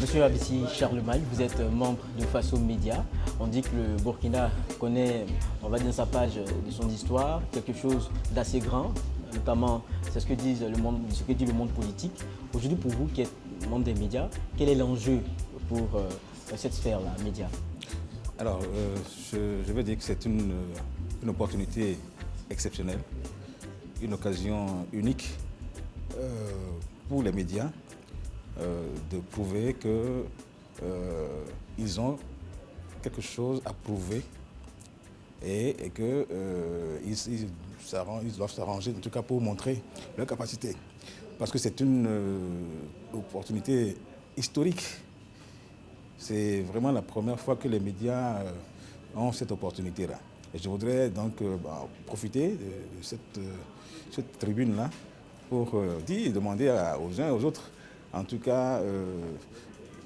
Monsieur Abissi Charlemagne, vous êtes membre de Faso Média. On dit que le Burkina connaît, on va dire, sa page de son histoire, quelque chose d'assez grand, notamment c'est ce que dit le monde politique. Aujourd'hui, pour vous qui êtes membre des médias, quel est l'enjeu pour cette sphère-là, médias? Alors, je veux dire que c'est une opportunité exceptionnelle, une occasion unique pour les médias de prouver qu'ils ont quelque chose à prouver et qu'ils doivent s'arranger, en tout cas pour montrer leur capacité. Parce que c'est une opportunité historique. C'est vraiment la première fois que les médias ont cette opportunité-là. Et je voudrais donc profiter de cette tribune-là pour demander aux uns et aux autres, en tout cas,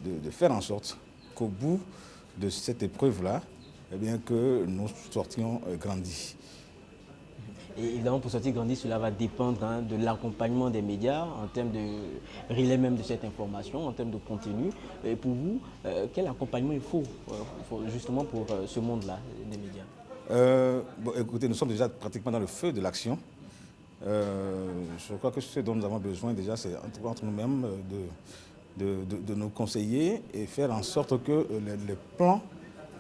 de faire en sorte qu'au bout de cette épreuve-là, eh bien, que nous sortions grandis. Et évidemment, pour sortir grandi, cela va dépendre de l'accompagnement des médias en termes de relais même de cette information, en termes de contenu. Et pour vous, quel accompagnement il faut justement pour ce monde-là des médias? Écoutez, nous sommes déjà pratiquement dans le feu de l'action. Je crois que ce dont nous avons besoin déjà, c'est entre nous-mêmes de nous conseiller et faire en sorte que les plans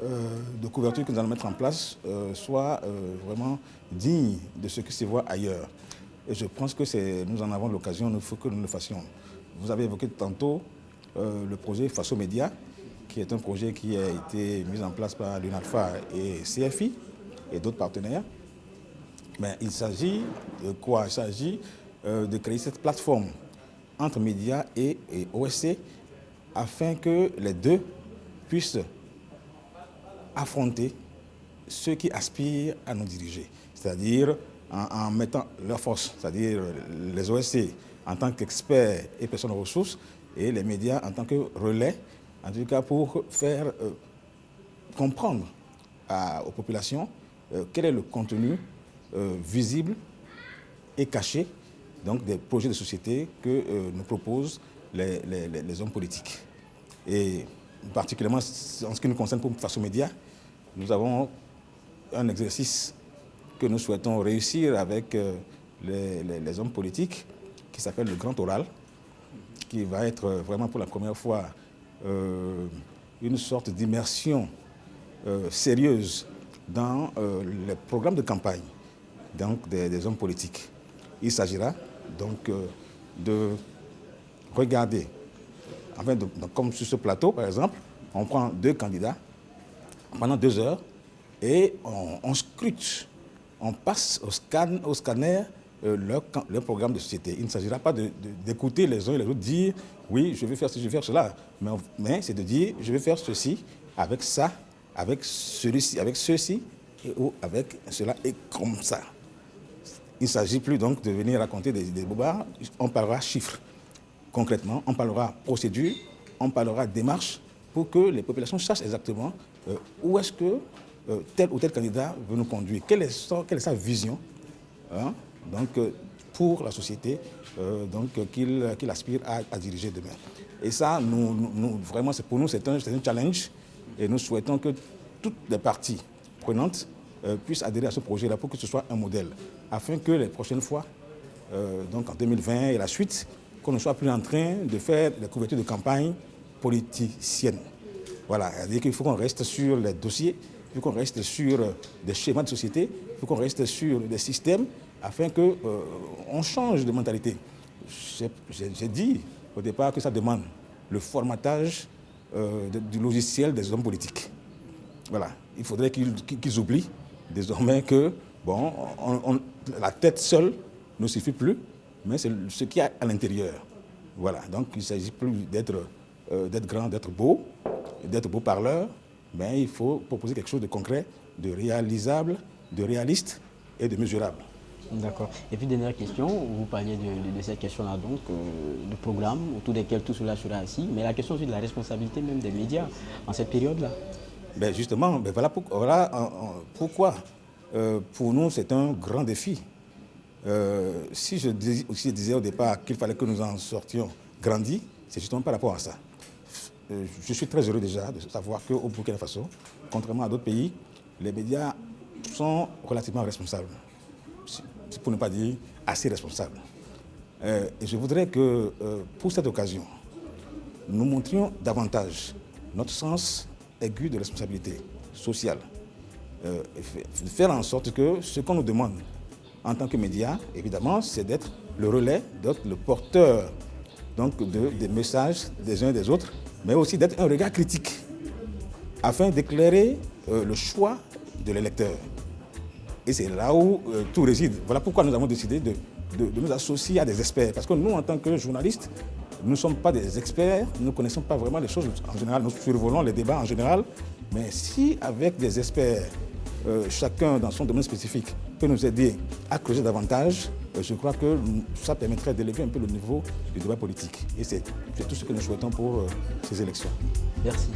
de couverture que nous allons mettre en place soient vraiment dignes de ce qui se voit ailleurs. Et je pense que nous en avons l'occasion, il faut que nous le fassions. Vous avez évoqué tantôt le projet Faso Média, qui est un projet qui a été mis en place par l'UNALPHA et CFI et d'autres partenaires. Mais il s'agit de quoi? Il s'agit de créer cette plateforme entre médias et OSC afin que les deux puissent affronter ceux qui aspirent à nous diriger. C'est-à-dire en mettant leur force, c'est-à-dire les OSC en tant qu'experts et personnes ressources et les médias en tant que relais, en tout cas pour faire comprendre aux populations quel est le contenu visible et caché donc des projets de société que nous proposent les hommes politiques. Et particulièrement en ce qui nous concerne pour Faso Média, nous avons un exercice que nous souhaitons réussir avec les hommes politiques qui s'appelle le Grand Oral, qui va être vraiment pour la première fois une sorte d'immersion sérieuse dans les programmes de campagne donc des hommes politiques. Il s'agira donc de regarder, enfin comme sur ce plateau par exemple, on prend deux candidats pendant 2 heures et on scrute, on passe au scanner leur programme de société. Il ne s'agira pas d'écouter les uns et les autres dire oui, je vais faire ceci, je vais faire cela, mais c'est de dire je vais faire ceci, avec ça, avec celui-ci, avec ceci, ou avec cela et comme ça. Il ne s'agit plus donc de venir raconter des bobards, on parlera chiffres. Concrètement, on parlera procédure, on parlera démarche pour que les populations sachent exactement où est-ce que tel ou tel candidat veut nous conduire, quelle est sa vision donc, pour la société qu'il aspire à diriger demain. Et ça, vraiment, pour nous, c'est un challenge et nous souhaitons que toutes les parties prenantes puissent adhérer à ce projet-là pour que ce soit un modèle, afin que les prochaines fois, donc en 2020 et la suite, qu'on ne soit plus en train de faire la couverture de campagne politicienne. Voilà, c'est-à-dire qu'il faut qu'on reste sur les dossiers, il faut qu'on reste sur des schémas de société, il faut qu'on reste sur des systèmes afin qu'on change de mentalité. J'ai dit au départ que ça demande le formatage du logiciel des hommes politiques. Voilà, il faudrait qu'ils oublient désormais que la tête seule ne suffit plus, mais c'est ce qu'il y a à l'intérieur. Voilà, donc il ne s'agit plus d'être grand, d'être beau parleur, mais il faut proposer quelque chose de concret, de réalisable, de réaliste et de mesurable. D'accord. Et puis, dernière question, vous parliez de cette question-là, donc, de programme autour desquels tout cela sera assis, mais la question aussi de la responsabilité même des médias en cette période-là. Justement, voilà pourquoi pour nous c'est un grand défi. Si je disais au départ qu'il fallait que nous en sortions grandis, c'est justement par rapport à ça. je suis très heureux déjà de savoir qu'au Burkina Faso, contrairement à d'autres pays, les médias sont relativement responsables, pour ne pas dire assez responsables. Et je voudrais que, pour cette occasion, nous montrions davantage notre sens aigu de responsabilité sociale. Faire en sorte que ce qu'on nous demande en tant que médias, évidemment, c'est d'être le relais, d'être le porteur donc, des messages des uns et des autres, mais aussi d'être un regard critique afin d'éclairer le choix de l'électeur. Et c'est là où tout réside. Voilà pourquoi nous avons décidé de nous associer à des experts. Parce que nous, en tant que journalistes, nous ne sommes pas des experts, nous ne connaissons pas vraiment les choses en général, nous survolons les débats en général. Mais si avec des experts, chacun dans son domaine spécifique, peut nous aider à creuser davantage, je crois que ça permettrait d'élever un peu le niveau du débat politique. Et c'est tout ce que nous souhaitons pour ces élections. Merci.